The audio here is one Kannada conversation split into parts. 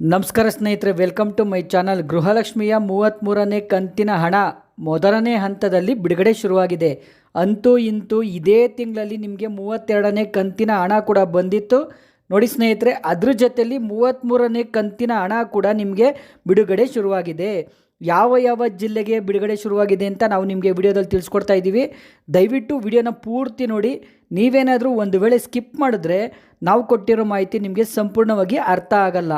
ನಮಸ್ಕಾರ ಸ್ನೇಹಿತರೆ, ವೆಲ್ಕಮ್ ಟು ಮೈ ಚಾನಲ್. ಗೃಹಲಕ್ಷ್ಮಿಯ 33ನೇ ಕಂತಿನ ಹಣ ಮೊದಲನೇ ಹಂತದಲ್ಲಿ ಬಿಡುಗಡೆ ಶುರುವಾಗಿದೆ. ಅಂತೂ ಇಂತೂ ಇದೇ ತಿಂಗಳಲ್ಲಿ ನಿಮಗೆ 32ನೇ ಕಂತಿನ ಹಣ ಕೂಡ ಬಂದಿತ್ತು ನೋಡಿ ಸ್ನೇಹಿತರೆ. ಅದ್ರ ಜೊತೆಯಲ್ಲಿ 33ನೇ ಕಂತಿನ ಹಣ ಕೂಡ ನಿಮಗೆ ಬಿಡುಗಡೆ ಶುರುವಾಗಿದೆ. ಯಾವ ಜಿಲ್ಲೆಗೆ ಬಿಡುಗಡೆ ಶುರುವಾಗಿದೆ ಅಂತ ನಾವು ನಿಮಗೆ ವಿಡಿಯೋದಲ್ಲಿ ತಿಳಿಸ್ಕೊಡ್ತಾ ಇದ್ದೀವಿ. ದಯವಿಟ್ಟು ವಿಡಿಯೋನ ಪೂರ್ತಿ ನೋಡಿ. ನೀವೇನಾದರೂ ಒಂದು ವೇಳೆ ಸ್ಕಿಪ್ ಮಾಡಿದ್ರೆ ನಾವು ಕೊಟ್ಟಿರೋ ಮಾಹಿತಿ ನಿಮಗೆ ಸಂಪೂರ್ಣವಾಗಿ ಅರ್ಥ ಆಗಲ್ಲ.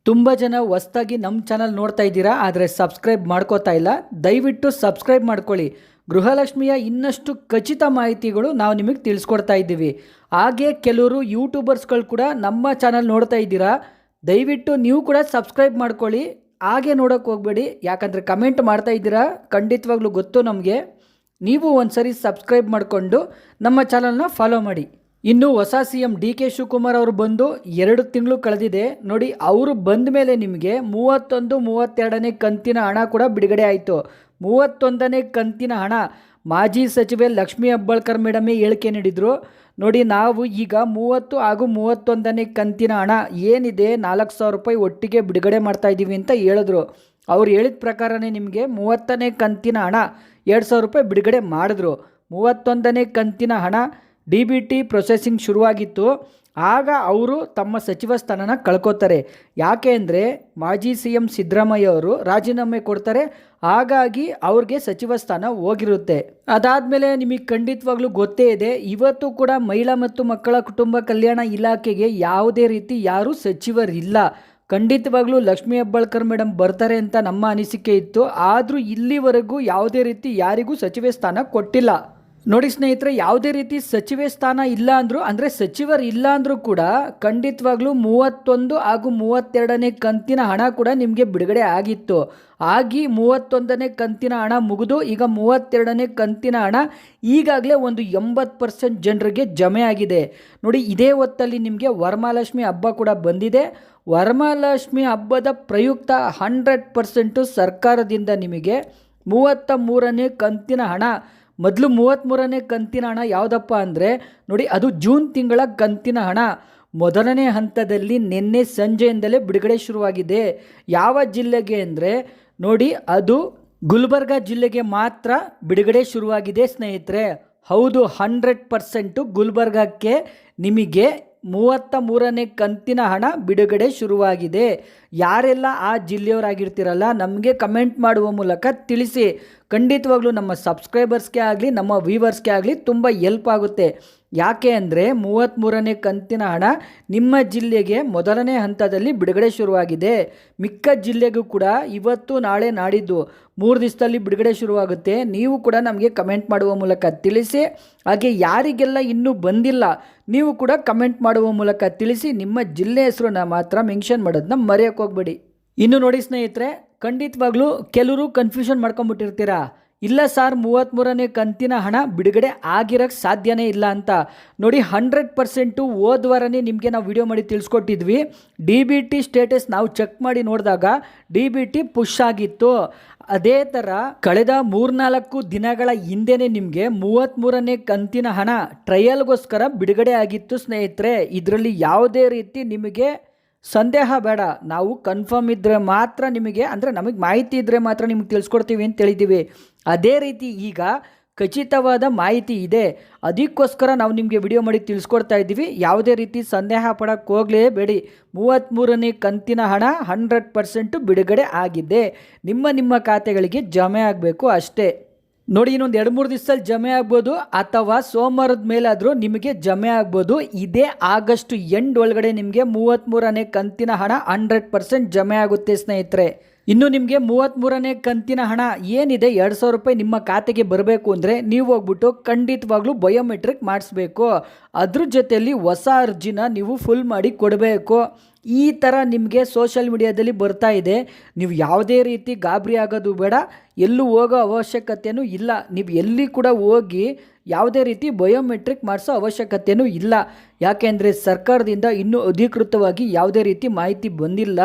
ತುಂಬ ಜನ ಹೊಸ್ದಾಗಿ ನಮ್ಮ ಚಾನಲ್ ನೋಡ್ತಾ ಇದ್ದೀರಾ, ಆದರೆ ಸಬ್ಸ್ಕ್ರೈಬ್ ಮಾಡ್ಕೋತಾ ಇಲ್ಲ. ದಯವಿಟ್ಟು ಸಬ್ಸ್ಕ್ರೈಬ್ ಮಾಡ್ಕೊಳ್ಳಿ. ಗೃಹಲಕ್ಷ್ಮಿಯ ಇನ್ನಷ್ಟು ಖಚಿತ ಮಾಹಿತಿಗಳು ನಾವು ನಿಮಗೆ ತಿಳಿಸ್ಕೊಡ್ತಾ ಇದ್ದೀವಿ. ಹಾಗೆ ಕೆಲವರು ಯೂಟ್ಯೂಬರ್ಸ್ಗಳು ಕೂಡ ನಮ್ಮ ಚಾನಲ್ ನೋಡ್ತಾ ಇದ್ದೀರಾ, ದಯವಿಟ್ಟು ನೀವು ಕೂಡ ಸಬ್ಸ್ಕ್ರೈಬ್ ಮಾಡ್ಕೊಳ್ಳಿ. ಹಾಗೆ ನೋಡೋಕ್ಕೆ ಹೋಗಬೇಡಿ, ಯಾಕಂದರೆ ಕಮೆಂಟ್ ಮಾಡ್ತಾ ಇದ್ದೀರಾ, ಖಂಡಿತವಾಗ್ಲೂ ಗೊತ್ತು ನಮಗೆ. ನೀವು ಒಂದ್ಸರಿ ಸಬ್ಸ್ಕ್ರೈಬ್ ಮಾಡಿಕೊಂಡು ನಮ್ಮ ಚಾನಲ್ನ ಫಾಲೋ ಮಾಡಿ. ಇನ್ನು ಹೊಸ CM DK ಶಿವಕುಮಾರ್ ಅವರು ಬಂದು 2 ತಿಂಗಳು ಕಳೆದಿದೆ ನೋಡಿ. ಅವರು ಬಂದ ಮೇಲೆ ನಿಮಗೆ 32ನೇ ಕಂತಿನ ಹಣ ಕೂಡ ಬಿಡುಗಡೆ ಆಯಿತು. 31ನೇ ಕಂತಿನ ಹಣ ಮಾಜಿ ಸಚಿವೆ ಲಕ್ಷ್ಮೀ ಹೆಬ್ಬಾಳ್ಕರ್ ಮೇಡಮೇ ಹೇಳಿಕೆ ನೀಡಿದರು ನೋಡಿ. ನಾವು ಈಗ 30 ಹಾಗೂ 31ನೇ ಕಂತಿನ ಹಣ ಏನಿದೆ 4,000 ರೂಪಾಯಿ ಒಟ್ಟಿಗೆ ಬಿಡುಗಡೆ ಮಾಡ್ತಾ ಇದ್ದೀವಿ ಅಂತ ಹೇಳಿದ್ರು. ಅವ್ರು ಹೇಳಿದ ಪ್ರಕಾರನೇ ನಿಮಗೆ 30ನೇ ಕಂತಿನ ಹಣ 2,000 ರೂಪಾಯಿ ಬಿಡುಗಡೆ ಮಾಡಿದ್ರು. 31ನೇ ಕಂತಿನ ಹಣ DBT ಪ್ರೊಸೆಸಿಂಗ್ ಶುರುವಾಗಿತ್ತು. ಆಗ ಅವರು ತಮ್ಮ ಸಚಿವ ಸ್ಥಾನನ ಕಳ್ಕೊತಾರೆ. ಯಾಕೆ ಅಂದರೆ ಮಾಜಿ CM ಸಿದ್ದರಾಮಯ್ಯ ಅವರು ರಾಜೀನಾಮೆ ಕೊಡ್ತಾರೆ, ಹಾಗಾಗಿ ಅವ್ರಿಗೆ ಸಚಿವ ಸ್ಥಾನ ಹೋಗಿರುತ್ತೆ. ಅದಾದಮೇಲೆ ನಿಮಗೆ ಖಂಡಿತವಾಗ್ಲೂ ಗೊತ್ತೇ ಇದೆ, ಇವತ್ತು ಕೂಡ ಮಹಿಳಾ ಮತ್ತು ಮಕ್ಕಳ ಕುಟುಂಬ ಕಲ್ಯಾಣ ಇಲಾಖೆಗೆ ಯಾವುದೇ ರೀತಿ ಯಾರೂ ಸಚಿವರಿಲ್ಲ. ಖಂಡಿತವಾಗ್ಲೂ ಲಕ್ಷ್ಮೀ ಹೆಬ್ಬಾಳ್ಕರ್ ಮೇಡಮ್ ಬರ್ತಾರೆ ಅಂತ ನಮ್ಮ ಅನಿಸಿಕೆ ಇತ್ತು. ಆದರೂ ಇಲ್ಲಿವರೆಗೂ ಯಾವುದೇ ರೀತಿ ಯಾರಿಗೂ ಸಚಿವೆ ಸ್ಥಾನ ಕೊಟ್ಟಿಲ್ಲ ನೋಡಿ ಸ್ನೇಹಿತರೆ. ಯಾವುದೇ ರೀತಿ ಸಚಿವೆ ಸ್ಥಾನ ಇಲ್ಲ ಅಂದರೂ, ಅಂದರೆ ಸಚಿವರು ಇಲ್ಲ ಅಂದರೂ ಕೂಡ ಖಂಡಿತವಾಗ್ಲೂ 31 ಹಾಗೂ 32ನೇ ಕಂತಿನ ಹಣ ಕೂಡ ನಿಮಗೆ ಬಿಡುಗಡೆ ಆಗಿತ್ತು. ಆಗಿ 31ನೇ ಕಂತಿನ ಹಣ ಮುಗಿದು ಈಗ 32ನೇ ಕಂತಿನ ಹಣ ಈಗಾಗಲೇ ಒಂದು 80% ಜನರಿಗೆ ಜಮೆ ಆಗಿದೆ ನೋಡಿ. ಇದೇ ಹೊತ್ತಲ್ಲಿ ನಿಮಗೆ ವರಮಹಾಲಕ್ಷ್ಮಿ ಹಬ್ಬ ಕೂಡ ಬಂದಿದೆ. ವರಮಹಾಲಕ್ಷ್ಮಿ ಹಬ್ಬದ ಪ್ರಯುಕ್ತ 100% ಸರ್ಕಾರದಿಂದ ನಿಮಗೆ 33ನೇ ಕಂತಿನ ಹಣ, ಮೊದಲು 33ನೇ ಕಂತಿನ ಹಣ ಯಾವುದಪ್ಪ ಅಂದರೆ ನೋಡಿ, ಅದು ಜೂನ್ ತಿಂಗಳ ಕಂತಿನ ಹಣ ಮೊದಲನೇ ಹಂತದಲ್ಲಿ ನಿನ್ನೆ ಸಂಜೆಯಿಂದಲೇ ಬಿಡುಗಡೆ ಶುರುವಾಗಿದೆ. ಯಾವ ಜಿಲ್ಲೆಗೆ ಅಂದರೆ ನೋಡಿ, ಅದು ಗುಲ್ಬರ್ಗ ಜಿಲ್ಲೆಗೆ ಮಾತ್ರ ಬಿಡುಗಡೆ ಶುರುವಾಗಿದೆ ಸ್ನೇಹಿತರೆ. ಹೌದು, 100% ಗುಲ್ಬರ್ಗಕ್ಕೆ ನಿಮಗೆ 33ನೇ ಕಂತಿನ ಹಣ ಬಿಡುಗಡೆ ಶುರುವಾಗಿದೆ. ಯಾರೆಲ್ಲ ಆ ಜಿಲ್ಲೆಯವರಾಗಿರ್ತೀರಲ್ಲ, ನಮಗೆ ಕಮೆಂಟ್ ಮಾಡುವ ಮೂಲಕ ತಿಳಿಸಿ. ಖಂಡಿತವಾಗ್ಲೂ ನಮ್ಮ ಸಬ್ಸ್ಕ್ರೈಬರ್ಸ್ಗೆ ಆಗಲಿ ನಮ್ಮ ವ್ಯೂವರ್ಸ್ಗೆ ಆಗಲಿ ತುಂಬ ಹೆಲ್ಪ್ ಆಗುತ್ತೆ. ಯಾಕೆ ಅಂದರೆ 33ನೇ ಕಂತಿನ ಹಣ ನಿಮ್ಮ ಜಿಲ್ಲೆಗೆ ಮೊದಲನೇ ಹಂತದಲ್ಲಿ ಬಿಡುಗಡೆ ಶುರುವಾಗಿದೆ. ಮಿಕ್ಕ ಜಿಲ್ಲೆಗೂ ಕೂಡ ಇವತ್ತು ನಾಳೆ ನಾಡಿದ್ದು 3 ದಿವಸದಲ್ಲಿ ಬಿಡುಗಡೆ ಶುರುವಾಗುತ್ತೆ. ನೀವು ಕೂಡ ನಮಗೆ ಕಮೆಂಟ್ ಮಾಡುವ ಮೂಲಕ ತಿಳಿಸಿ. ಹಾಗೆ ಯಾರಿಗೆಲ್ಲ ಇನ್ನೂ ಬಂದಿಲ್ಲ ನೀವು ಕೂಡ ಕಮೆಂಟ್ ಮಾಡುವ ಮೂಲಕ ತಿಳಿಸಿ. ನಿಮ್ಮ ಜಿಲ್ಲೆ ಹೆಸರನ್ನ ಮಾತ್ರ ಮೆನ್ಷನ್ ಮಾಡೋದನ್ನ ಮರೆಯೋಕ್ಕೆ ಹೋಗಬೇಡಿ. ಇನ್ನು ನೋಡಿ ಸ್ನೇಹಿತರೆ, ಖಂಡಿತವಾಗ್ಲೂ ಕೆಲವರು ಕನ್ಫ್ಯೂಷನ್ ಮಾಡ್ಕೊಂಡ್ಬಿಟ್ಟಿರ್ತೀರಾ, ಇಲ್ಲ ಸರ್ 33ನೇ ಕಂತಿನ ಹಣ ಬಿಡುಗಡೆ ಆಗಿರೋಕ್ಕೆ ಸಾಧ್ಯನೇ ಇಲ್ಲ ಅಂತ. ನೋಡಿ 100% ಹೋದ ವಾರನೇ ನಿಮಗೆ ನಾವು ವಿಡಿಯೋ ಮಾಡಿ ತಿಳಿಸ್ಕೊಟ್ಟಿದ್ವಿ. DBT ಸ್ಟೇಟಸ್ ನಾವು ಚೆಕ್ ಮಾಡಿ ನೋಡಿದಾಗ DBT ಪುಷ್ ಆಗಿತ್ತು. ಅದೇ ಥರ ಕಳೆದ 3-4 ದಿನಗಳ ಹಿಂದೆನೇ ನಿಮಗೆ 33ನೇ ಕಂತಿನ ಹಣ ಟ್ರಯಲ್ಗೋಸ್ಕರ ಬಿಡುಗಡೆ ಆಗಿತ್ತು ಸ್ನೇಹಿತರೆ. ಇದರಲ್ಲಿ ಯಾವುದೇ ರೀತಿ ನಿಮಗೆ ಸಂದೇಹ ಬೇಡ, ನಾವು ಕನ್ಫರ್ಮ್ ಇದ್ದರೆ ಮಾತ್ರ ನಿಮಗೆ, ಅಂದರೆ ನಮಗೆ ಮಾಹಿತಿ ಇದ್ದರೆ ಮಾತ್ರ ನಿಮಗೆ ತಿಳಿಸ್ಕೊಡ್ತೀವಿ ಅಂತ ಹೇಳಿದ್ದೀವಿ. ಅದೇ ರೀತಿ ಈಗ ಖಚಿತವಾದ ಮಾಹಿತಿ ಇದೆ, ಅದಕ್ಕೋಸ್ಕರ ನಾವು ನಿಮಗೆ ವಿಡಿಯೋ ಮಾಡಿ ತಿಳಿಸ್ಕೊಡ್ತಾ ಇದ್ದೀವಿ. ಯಾವುದೇ ರೀತಿ ಸಂದೇಹ ಪಡೋಕ್ಕೆ ಹೋಗಲೇಬೇಡಿ. 33ನೇ ಕಂತಿನ ಹಣ 100% ಬಿಡುಗಡೆ ಆಗಿದೆ. ನಿಮ್ಮ ಖಾತೆಗಳಿಗೆ ಜಮೆ ಆಗಬೇಕು ಅಷ್ಟೇ ನೋಡಿ. ಇನ್ನೊಂದು 2-3 ದಿವಸದಲ್ಲಿ ಜಮೆ ಆಗ್ಬೋದು, ಅಥವಾ ಸೋಮವಾರದ ಮೇಲಾದರೂ ನಿಮಗೆ ಜಮೆ ಆಗ್ಬೋದು. ಇದೇ ಆಗಸ್ಟ್ ಎಂಡ್ ಒಳಗಡೆ ನಿಮಗೆ 33ನೇ ಕಂತಿನ ಹಣ 100% ಜಮೆ ಆಗುತ್ತೆ ಸ್ನೇಹಿತರೆ. ಇನ್ನು ನಿಮಗೆ 33ನೇ ಕಂತಿನ ಹಣ ಏನಿದೆ 2,000 ರೂಪಾಯಿ ನಿಮ್ಮ ಖಾತೆಗೆ ಬರಬೇಕು ಅಂದರೆ ನೀವು ಹೋಗ್ಬಿಟ್ಟು ಖಂಡಿತವಾಗ್ಲೂ ಬಯೋಮೆಟ್ರಿಕ್ ಮಾಡಿಸ್ಬೇಕು. ಅದ್ರ ಜೊತೆಯಲ್ಲಿ ಹೊಸ ಅರ್ಜಿನ ನೀವು ಫುಲ್ ಮಾಡಿ ಕೊಡಬೇಕು. ಈ ಥರ ನಿಮಗೆ ಸೋಷಿಯಲ್ ಮೀಡಿಯಾದಲ್ಲಿ ಬರ್ತಾ ಇದೆ. ನೀವು ಯಾವುದೇ ರೀತಿ ಗಾಬರಿ ಆಗೋದು ಬೇಡ, ಎಲ್ಲೂ ಹೋಗೋ ಅವಶ್ಯಕತೆಯೂ ಇಲ್ಲ. ನೀವು ಎಲ್ಲಿ ಕೂಡ ಹೋಗಿ ಯಾವುದೇ ರೀತಿ ಬಯೋಮೆಟ್ರಿಕ್ ಮಾಡಿಸೋ ಅವಶ್ಯಕತೆಯೂ ಇಲ್ಲ. ಯಾಕೆಂದರೆ ಸರ್ಕಾರದಿಂದ ಇನ್ನೂ ಅಧಿಕೃತವಾಗಿ ಯಾವುದೇ ರೀತಿ ಮಾಹಿತಿ ಬಂದಿಲ್ಲ.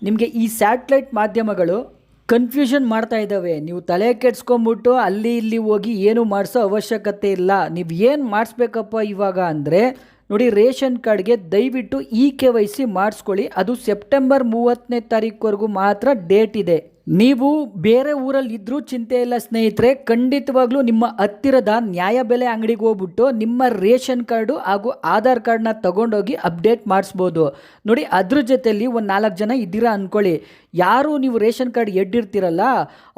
ನಿಮಗೆ ಈ ಸ್ಯಾಟಲೈಟ್ ಮಾಧ್ಯಮಗಳು ಕನ್ಫ್ಯೂಷನ್ ಮಾಡ್ತಾ ಇದ್ದಾವೆ. ನೀವು ತಲೆ ಕೆಡ್ಸ್ಕೊಂಬಿಟ್ಟು ಅಲ್ಲಿ ಇಲ್ಲಿ ಹೋಗಿ ಏನು ಮಾಡಿಸೋ ಅವಶ್ಯಕತೆ ಇಲ್ಲ. ನೀವು ಏನು ಮಾಡಿಸ್ಬೇಕಪ್ಪ ಇವಾಗ ಅಂದರೆ ನೋಡಿ ರೇಷನ್ ಕಾರ್ಡ್ಗೆ ದಯವಿಟ್ಟು KYC ಮಾಡಿಸ್ಕೊಳ್ಳಿ. ಅದು ಸೆಪ್ಟೆಂಬರ್ 30ನೇ ತಾರೀಕುವರೆಗೂ ಮಾತ್ರ ಡೇಟ್ ಇದೆ. ನೀವು ಬೇರೆ ಊರಲ್ಲಿ ಇದ್ರೂ ಚಿಂತೆ ಇಲ್ಲ ಸ್ನೇಹಿತರೆ, ಖಂಡಿತವಾಗ್ಲೂ ನಿಮ್ಮ ಹತ್ತಿರದ ನ್ಯಾಯಬೆಲೆ ಅಂಗಡಿಗೆ ಹೋಗ್ಬಿಟ್ಟು ನಿಮ್ಮ ರೇಷನ್ ಕಾರ್ಡು ಹಾಗೂ ಆಧಾರ್ ಕಾರ್ಡ್ನ ತಗೊಂಡೋಗಿ ಅಪ್ಡೇಟ್ ಮಾಡಿಸ್ಬೋದು. ನೋಡಿ ಅದ್ರ ಜೊತೆಯಲ್ಲಿ ಒಂದು 4 ಜನ ಇದ್ದೀರಾ ಅಂದ್ಕೊಳ್ಳಿ, ಯಾರು ನೀವು ರೇಷನ್ ಕಾರ್ಡ್ ಎಡ್ಡಿರ್ತೀರಲ್ಲ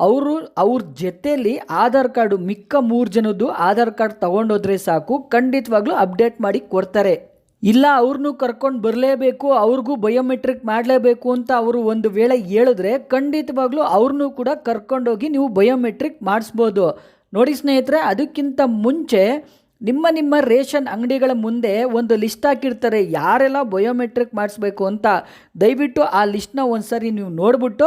ಅವ್ರ ಜೊತೆಯಲ್ಲಿ ಆಧಾರ್ ಕಾರ್ಡು ಮಿಕ್ಕ 3 ಜನದ್ದು ಆಧಾರ್ ಕಾರ್ಡ್ ತಗೊಂಡೋದ್ರೆ ಸಾಕು, ಖಂಡಿತವಾಗ್ಲೂ ಅಪ್ಡೇಟ್ ಮಾಡಿ ಕೊಡ್ತಾರೆ. ಇಲ್ಲ ಅವ್ರನ್ನೂ ಕರ್ಕೊಂಡು ಬರಲೇಬೇಕು, ಅವ್ರಿಗೂ ಬಯೋಮೆಟ್ರಿಕ್ ಮಾಡಲೇಬೇಕು ಅಂತ ಅವರು ಒಂದು ವೇಳೆ ಹೇಳಿದ್ರೆ ಖಂಡಿತವಾಗ್ಲೂ ಅವ್ರನ್ನೂ ಕೂಡ ಕರ್ಕೊಂಡೋಗಿ ನೀವು ಬಯೋಮೆಟ್ರಿಕ್ ಮಾಡಿಸ್ಬೋದು. ನೋಡಿ ಸ್ನೇಹಿತರೆ, ಅದಕ್ಕಿಂತ ಮುಂಚೆ ನಿಮ್ಮ ರೇಷನ್ ಅಂಗಡಿಗಳ ಮುಂದೆ ಒಂದು ಲಿಸ್ಟ್ ಹಾಕಿರ್ತಾರೆ ಯಾರೆಲ್ಲ ಬಯೋಮೆಟ್ರಿಕ್ ಮಾಡಿಸ್ಬೇಕು ಅಂತ. ದಯವಿಟ್ಟು ಆ ಲಿಸ್ಟ್ನ ಒಂದು ಸರಿ ನೀವು ನೋಡಿಬಿಟ್ಟು,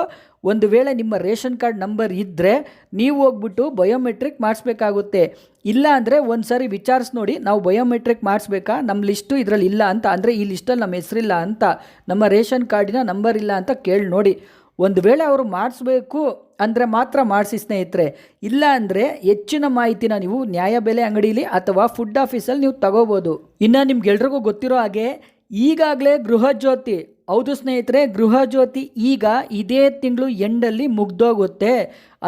ಒಂದು ವೇಳೆ ನಿಮ್ಮ ರೇಷನ್ ಕಾರ್ಡ್ ನಂಬರ್ ಇದ್ದರೆ ನೀವು ಹೋಗ್ಬಿಟ್ಟು ಬಯೋಮೆಟ್ರಿಕ್ ಮಾಡಿಸ್ಬೇಕಾಗುತ್ತೆ. ಇಲ್ಲ ಅಂದರೆ ಒಂದು ಸಾರಿ ವಿಚಾರಿಸಿ ನೋಡಿ, ನಾವು ಬಯೋಮೆಟ್ರಿಕ್ ಮಾಡಿಸ್ಬೇಕಾ, ನಮ್ಮ ಲಿಸ್ಟು ಇದರಲ್ಲಿ ಇಲ್ಲ ಅಂತ, ಅಂದರೆ ಈ ಲಿಸ್ಟಲ್ಲಿ ನಮ್ಮ ಹೆಸರಿಲ್ಲ ಅಂತ, ನಮ್ಮ ರೇಷನ್ ಕಾರ್ಡಿನ ನಂಬರ್ ಇಲ್ಲ ಅಂತ ಕೇಳಿ ನೋಡಿ. ಒಂದು ವೇಳೆ ಅವರು ಮಾಡಿಸ್ಬೇಕು ಅಂದರೆ ಮಾತ್ರ ಮಾಡಿಸಿ ಸ್ನೇಹಿತರೆ. ಇಲ್ಲ ಅಂದರೆ ಹೆಚ್ಚಿನ ಮಾಹಿತಿನ ನೀವು ನ್ಯಾಯಬೆಲೆ ಅಂಗಡೀಲಿ ಅಥವಾ ಫುಡ್ ಆಫೀಸಲ್ಲಿ ನೀವು ತಗೋಬೋದು. ಇನ್ನು ನಿಮ್ಗೆಲ್ರಿಗೂ ಗೊತ್ತಿರೋ ಹಾಗೆ ಈಗಾಗಲೇ ಗೃಹಜ್ಯೋತಿ, ಹೌದು ಸ್ನೇಹಿತರೆ, ಗೃಹಜ್ಯೋತಿ ಈಗ ಇದೇ ತಿಂಗಳು ಎಂಡಲ್ಲಿ ಮುಗ್ದೋಗುತ್ತೆ.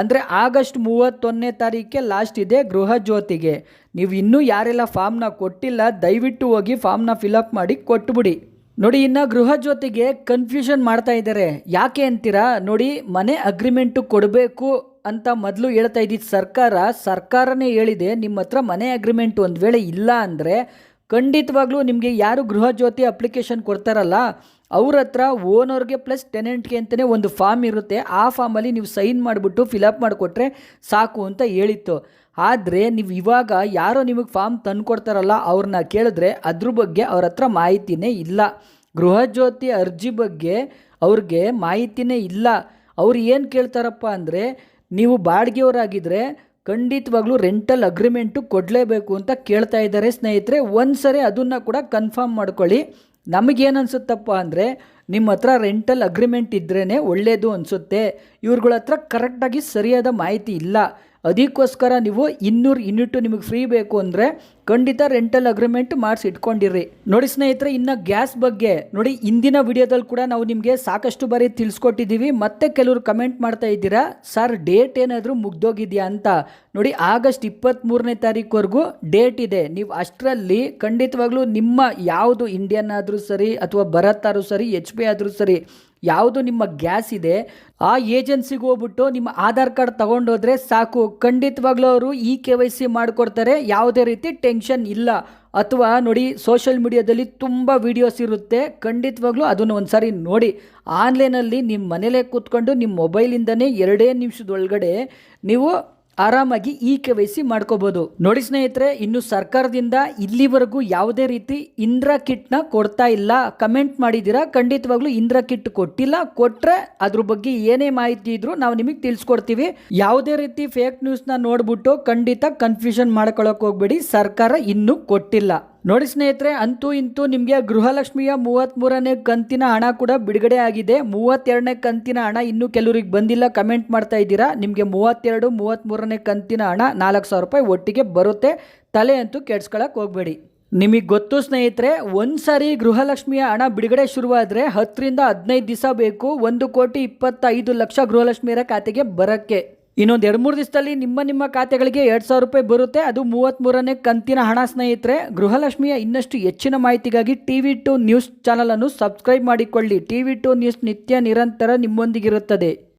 ಅಂದರೆ ಆಗಸ್ಟ್ 31ನೇ ತಾರೀಕೆ ಲಾಸ್ಟ್ ಇದೆ ಗೃಹಜ್ಯೋತಿಗೆ. ನೀವು ಇನ್ನೂ ಯಾರೆಲ್ಲ ಫಾರ್ಮ್ನ ಕೊಟ್ಟಿಲ್ಲ ದಯವಿಟ್ಟು ಹೋಗಿ ಫಾರ್ಮ್ನ ಫಿಲಪ್ ಮಾಡಿ ಕೊಟ್ಬಿಡಿ. ನೋಡಿ ಇನ್ನು ಗೃಹಜ್ಯೋತಿಗೆ ಕನ್ಫ್ಯೂಷನ್ ಮಾಡ್ತಾ ಇದ್ದಾರೆ, ಯಾಕೆ ಅಂತೀರಾ? ನೋಡಿ ಮನೆ ಅಗ್ರಿಮೆಂಟು ಕೊಡಬೇಕು ಅಂತ ಮೊದಲು ಹೇಳ್ತಾ ಇದ್ದಿದ್ದು ಸರ್ಕಾರನೇ ಹೇಳಿದೆ, ನಿಮ್ಮ ಹತ್ರ ಮನೆ ಅಗ್ರಿಮೆಂಟ್ ಒಂದು ವೇಳೆ ಇಲ್ಲ ಅಂದರೆ ಖಂಡಿತವಾಗ್ಲೂ ನಿಮಗೆ ಯಾರು ಗೃಹಜ್ಯೋತಿ ಅಪ್ಲಿಕೇಶನ್ ಕೊಡ್ತಾರಲ್ಲ ಅವ್ರ ಹತ್ರ ಓನರ್ಗೆ ಪ್ಲಸ್ ಟೆನೆಂಟ್ಗೆ ಅಂತಲೇ ಒಂದು ಫಾರ್ಮ್ ಇರುತ್ತೆ, ಆ ಫಾರ್ಮಲ್ಲಿ ನೀವು ಸೈನ್ ಮಾಡಿಬಿಟ್ಟು ಫಿಲಪ್ ಮಾಡಿಕೊಟ್ರೆ ಸಾಕು ಅಂತ ಹೇಳಿತ್ತು. ಆದರೆ ನೀವು ಇವಾಗ ಯಾರೋ ನಿಮಗೆ ಫಾರ್ಮ್ ತಂದು ಕೊಡ್ತಾರಲ್ಲ ಅವ್ರನ್ನ ಕೇಳಿದ್ರೆ ಅದ್ರ ಬಗ್ಗೆ ಅವ್ರ ಹತ್ರ ಮಾಹಿತಿನೇ ಇಲ್ಲ. ಗೃಹಜ್ಯೋತಿ ಅರ್ಜಿ ಬಗ್ಗೆ ಅವ್ರಿಗೆ ಮಾಹಿತಿನೇ ಇಲ್ಲ. ಅವ್ರು ಏನು ಕೇಳ್ತಾರಪ್ಪ ಅಂದರೆ, ನೀವು ಬಾಡಿಗೆಯವರಾಗಿದ್ದರೆ ಖಂಡಿತವಾಗ್ಲೂ ರೆಂಟಲ್ ಅಗ್ರಿಮೆಂಟು ಕೊಡಲೇಬೇಕು ಅಂತ ಕೇಳ್ತಾ ಇದ್ದಾರೆ ಸ್ನೇಹಿತರೆ. ಒಂದು ಸರಿ ಅದನ್ನು ಕೂಡ ಕನ್ಫರ್ಮ್ ಮಾಡ್ಕೊಳ್ಳಿ. ನಮಗೇನು ಅನಿಸುತ್ತಪ್ಪ ಅಂದರೆ, ನಿಮ್ಮ ಹತ್ರ ರೆಂಟಲ್ ಅಗ್ರಿಮೆಂಟ್ ಇದ್ರೇ ಒಳ್ಳೆಯದು ಅನಿಸುತ್ತೆ. ಇವ್ರುಗಳ ಹತ್ರ ಕರೆಕ್ಟಾಗಿ ಸರಿಯಾದ ಮಾಹಿತಿ ಇಲ್ಲ. ಅದಕ್ಕೋಸ್ಕರ ನೀವು 200 ಯೂನಿಟು ನಿಮಗೆ ಫ್ರೀ ಬೇಕು ಅಂದರೆ ಖಂಡಿತ ರೆಂಟಲ್ ಅಗ್ರಿಮೆಂಟ್ ಮಾಡಿಸಿ ಇಟ್ಕೊಂಡಿರ್ರಿ. ನೋಡಿ ಸ್ನೇಹಿತರೆ, ಇನ್ನು ಗ್ಯಾಸ್ ಬಗ್ಗೆ ನೋಡಿ, ಇಂದಿನ ವಿಡಿಯೋದಲ್ಲಿ ಕೂಡ ನಾವು ನಿಮಗೆ ಸಾಕಷ್ಟು ಬಾರಿ ತಿಳಿಸ್ಕೊಟ್ಟಿದ್ದೀವಿ. ಮತ್ತೆ ಕೆಲವರು ಕಮೆಂಟ್ ಮಾಡ್ತಾ ಇದ್ದೀರಾ, ಸರ್ ಡೇಟ್ ಏನಾದರೂ ಮುಗ್ದೋಗಿದೆಯಾ ಅಂತ. ನೋಡಿ ಆಗಸ್ಟ್ 23ನೇ ತಾರೀಕುವರೆಗೂ ಡೇಟ್ ಇದೆ. ನೀವು ಅಷ್ಟರಲ್ಲಿ ಖಂಡಿತವಾಗ್ಲೂ ನಿಮ್ಮ ಯಾವುದು ಇಂಡಿಯನ್ ಆದರೂ ಸರಿ ಅಥವಾ ಭರತ್ ಆದರೂ ಸರಿ HP ಆದರೂ ಸರಿ, ಯಾವುದು ನಿಮ್ಮ ಗ್ಯಾಸ್ ಇದೆ ಆ ಏಜೆನ್ಸಿಗೆ ಹೋಗ್ಬಿಟ್ಟು ನಿಮ್ಮ ಆಧಾರ್ ಕಾರ್ಡ್ ತಗೊಂಡೋದ್ರೆ ಸಾಕು, ಖಂಡಿತವಾಗ್ಲೂ ಅವರು KYC ಮಾಡಿಕೊಡ್ತಾರೆ. ಯಾವುದೇ ರೀತಿ ಟೆನ್ಷನ್ ಇಲ್ಲ. ಅಥವಾ ನೋಡಿ ಸೋಷಿಯಲ್ ಮೀಡಿಯಾದಲ್ಲಿ ತುಂಬ ವೀಡಿಯೋಸ್ ಇರುತ್ತೆ, ಖಂಡಿತವಾಗ್ಲೂ ಅದನ್ನು ಒಂದು ಸಾರಿ ನೋಡಿ. ಆನ್ಲೈನಲ್ಲಿ ನಿಮ್ಮ ಮನೇಲೇ ಕೂತ್ಕೊಂಡು ನಿಮ್ಮ ಮೊಬೈಲಿಂದನೇ 2 ನಿಮಿಷದೊಳಗಡೆ ನೀವು ಆರಾಮಾಗಿ KYC ಮಾಡ್ಕೋಬೋದು. ನೋಡಿ ಸ್ನೇಹಿತರೆ, ಇನ್ನು ಸರ್ಕಾರದಿಂದ ಇಲ್ಲಿವರೆಗೂ ಯಾವುದೇ ರೀತಿ ಇಂದಿರಾ ಕಿಟ್ನ ಕೊಡ್ತಾ ಇಲ್ಲ. ಕಮೆಂಟ್ ಮಾಡಿದ್ದೀರಾ, ಖಂಡಿತವಾಗ್ಲೂ ಇಂದಿರಾ ಕಿಟ್ ಕೊಟ್ಟಿಲ್ಲ. ಕೊಟ್ಟರೆ ಅದ್ರ ಬಗ್ಗೆ ಏನೇ ಮಾಹಿತಿ ಇದ್ರೂ ನಾವು ನಿಮಗೆ ತಿಳಿಸ್ಕೊಡ್ತೀವಿ. ಯಾವುದೇ ರೀತಿ ಫೇಕ್ ನ್ಯೂಸ್ನ ನೋಡ್ಬಿಟ್ಟು ಖಂಡಿತ ಕನ್ಫ್ಯೂಷನ್ ಮಾಡ್ಕೊಳ್ಳೋಕೆ ಹೋಗ್ಬೇಡಿ, ಸರ್ಕಾರ ಇನ್ನೂ ಕೊಟ್ಟಿಲ್ಲ. ನೋಡಿ ಸ್ನೇಹಿತರೆ, ಅಂತೂ ಇಂತೂ ನಿಮಗೆ ಗೃಹಲಕ್ಷ್ಮಿಯ 33ನೇ ಕಂತಿನ ಹಣ ಕೂಡ ಬಿಡುಗಡೆ ಆಗಿದೆ. 32ನೇ ಕಂತಿನ ಹಣ ಇನ್ನೂ ಕೆಲವರಿಗೆ ಬಂದಿಲ್ಲ, ಕಮೆಂಟ್ ಮಾಡ್ತಾ ಇದ್ದೀರಾ. ನಿಮಗೆ 32, 33ನೇ ಕಂತಿನ ಹಣ 4,000 ರೂಪಾಯಿ ಒಟ್ಟಿಗೆ ಬರುತ್ತೆ. ತಲೆ ಅಂತೂ ಕೆಡ್ಸ್ಕೊಳಕ್ಕೆ ಹೋಗಬೇಡಿ. ನಿಮಗೆ ಗೊತ್ತು ಸ್ನೇಹಿತರೆ, ಒಂದು ಸಾರಿ ಗೃಹಲಕ್ಷ್ಮಿಯ ಹಣ ಬಿಡುಗಡೆ ಶುರುವಾದರೆ 10ರಿಂದ 15 ದಿವಸ ಬೇಕು 1,25,00,000 ಗೃಹಲಕ್ಷ್ಮಿಯರ ಖಾತೆಗೆ ಬರೋಕ್ಕೆ. ಇನ್ನೊಂದು 2-3 ದಿವಸದಲ್ಲಿ ನಿಮ್ಮ ಖಾತೆಗಳಿಗೆ 2,000 ರೂಪಾಯಿ ಬರುತ್ತೆ. ಅದು 33ನೇ ಕಂತಿನ ಹಣ ಸ್ನೇಹಿತರೆ. ಗೃಹಲಕ್ಷ್ಮಿಯ ಇನ್ನಷ್ಟು ಹೆಚ್ಚಿನ ಮಾಹಿತಿಗಾಗಿ TV2 ನ್ಯೂಸ್ ಚಾನಲನ್ನು ಸಬ್ಸ್ಕ್ರೈಬ್ ಮಾಡಿಕೊಳ್ಳಿ. TV2 ನ್ಯೂಸ್ ನಿತ್ಯ ನಿರಂತರ ನಿಮ್ಮೊಂದಿಗಿರುತ್ತದೆ.